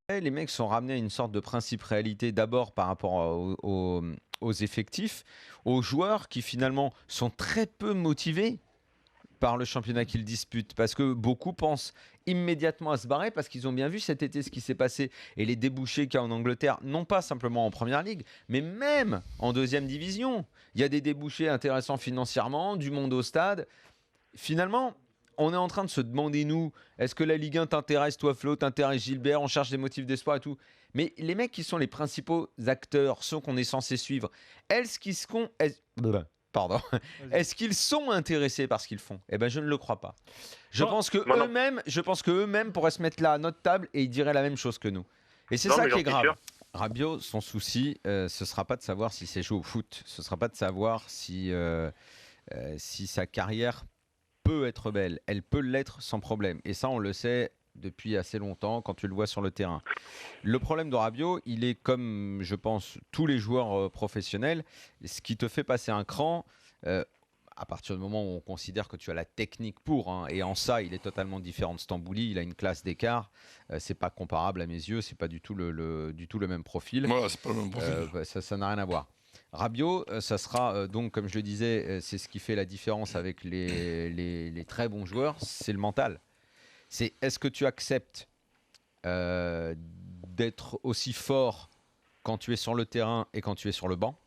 Les mecs sont ramenés à une sorte de principe réalité d'abord par rapport aux effectifs, aux joueurs qui finalement sont très peu motivés par le championnat qu'ils disputent, parce que beaucoup pensent immédiatement à se barrer parce qu'ils ont bien vu cet été ce qui s'est passé et les débouchés qu'il y a en Angleterre, non pas simplement en Première Ligue, mais même en deuxième division. Il y a des débouchés intéressants financièrement, du monde au stade. Finalement, on est en train de se demander, nous, est-ce que la Ligue 1 t'intéresse, toi Flo, t'intéresse Gilbert, on cherche des motifs d'espoir et tout. Mais les mecs qui sont les principaux acteurs, ceux qu'on est censé suivre, est-ce qu'ils sont... Pardon. Est-ce qu'ils sont intéressés par ce qu'ils font ? Eh ben, je ne le crois pas. Je pense que eux-mêmes pourraient se mettre là à notre table et ils diraient la même chose que nous. Et c'est ça qui est grave. Rabiot, son souci, ce sera pas de savoir si c'est joué au foot. Ce sera pas de savoir si sa carrière peut être belle. Elle peut l'être sans problème. Et ça, on le sait depuis assez longtemps quand tu le vois sur le terrain. Le problème de Rabiot, il est comme, je pense, tous les joueurs professionnels. Ce qui te fait passer un cran, à partir du moment où on considère que tu as la technique pour, hein, et en ça, il est totalement différent de Stambouli, il a une classe d'écart. C'est pas comparable à mes yeux, c'est pas du tout le même profil. Voilà, c'est pas le même profil. Ça n'a rien à voir. Rabiot, ça sera donc, comme je le disais, c'est ce qui fait la différence avec les très bons joueurs, c'est le mental. C'est est-ce que tu acceptes d'être aussi fort quand tu es sur le terrain et quand tu es sur le banc.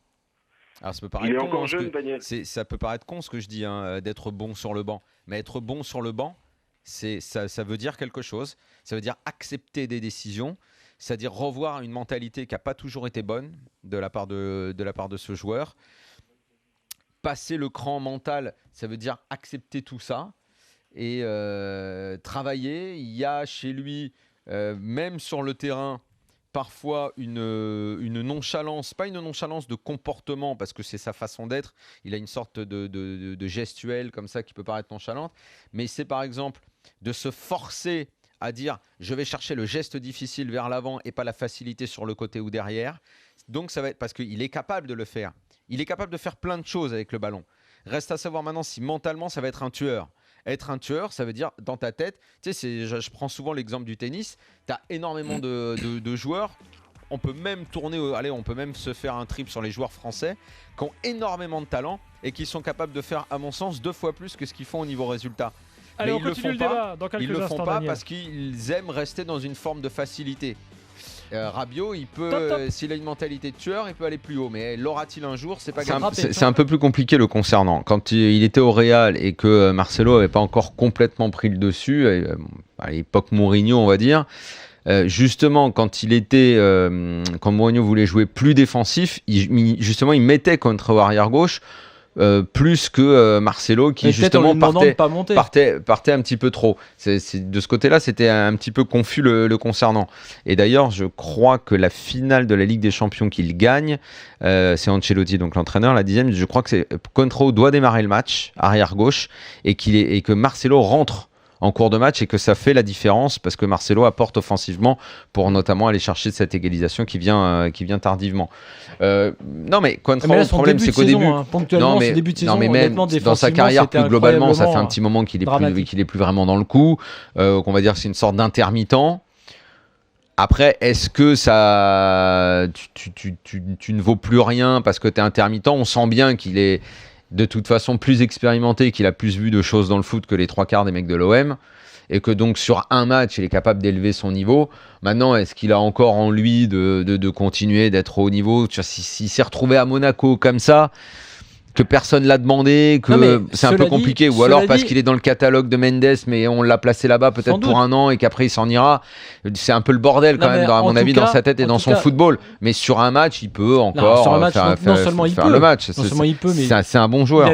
Alors ça peut paraître con, encore jeune, Daniel. Ça peut paraître con ce que je dis, hein, d'être bon sur le banc. Mais être bon sur le banc, ça veut dire quelque chose. Ça veut dire accepter des décisions, c'est-à-dire revoir une mentalité qui n'a pas toujours été bonne de la part de ce joueur. Passer le cran mental, ça veut dire accepter tout ça et travailler. Il y a chez lui, même sur le terrain, parfois une nonchalance, pas une nonchalance de comportement parce que c'est sa façon d'être, il a une sorte de gestuelle comme ça qui peut paraître nonchalante, mais c'est par exemple de se forcer à dire je vais chercher le geste difficile vers l'avant et pas la facilité sur le côté ou derrière. Donc ça va être parce qu'il est capable de le faire. Il est capable de faire plein de choses avec le ballon. Reste à savoir maintenant si mentalement ça va être un tueur. Être un tueur, ça veut dire dans ta tête, tu sais, je prends souvent l'exemple du tennis, tu as énormément de joueurs, on peut même tourner, on peut même se faire un trip sur les joueurs français qui ont énormément de talent et qui sont capables de faire, à mon sens, 2 fois plus que ce qu'ils font au niveau résultat. Allez, mais on continue le débat dans quelques instants. Ils le font pas Daniel. parce qu'ils aiment rester dans une forme de facilité. Rabiot, il peut, s'il a une mentalité de tueur, il peut aller plus haut. Mais l'aura-t-il un jour ? C'est pas grave. C'est un peu plus compliqué le concernant. Quand il était au Real et que Marcelo n'avait pas encore complètement pris le dessus, à l'époque Mourinho, on va dire, justement, quand Mourinho voulait jouer plus défensif, il mettait contre arrière gauche. Plus que Marcelo qui justement partait un petit peu trop. De ce côté-là, c'était un petit peu confus le concernant. Et d'ailleurs, je crois que la finale de la Ligue des Champions qu'il gagne, c'est Ancelotti, donc l'entraîneur, la 10e, je crois que c'est Contro doit démarrer le match, arrière-gauche, et que Marcelo rentre en cours de match et que ça fait la différence parce que Marcelo apporte offensivement pour notamment aller chercher cette égalisation qui vient tardivement. Non mais Cointreau, le problème c'est qu'au début, mais même dans sa carrière plus globalement, ça fait un petit moment qu'il est plus vraiment dans le coup. Qu'on va dire que c'est une sorte d'intermittent. Après, est-ce que tu ne vaux plus rien parce que tu es intermittent ? On sent bien qu'il est de toute façon plus expérimenté, qu'il a plus vu de choses dans le foot que les 3/4 des mecs de l'OM, et que donc sur un match, il est capable d'élever son niveau. Maintenant, est-ce qu'il a encore en lui de continuer d'être au haut niveau ? S'il s'est retrouvé à Monaco comme ça, que personne l'a demandé, que c'est un peu compliqué, ou alors parce qu'il est dans le catalogue de Mendes, mais on l'a placé là-bas peut-être pour un an et qu'après il s'en ira. C'est un peu le bordel quand même, à mon avis, dans sa tête et dans son football. Mais sur un match, il peut encore faire le match. C'est un bon joueur.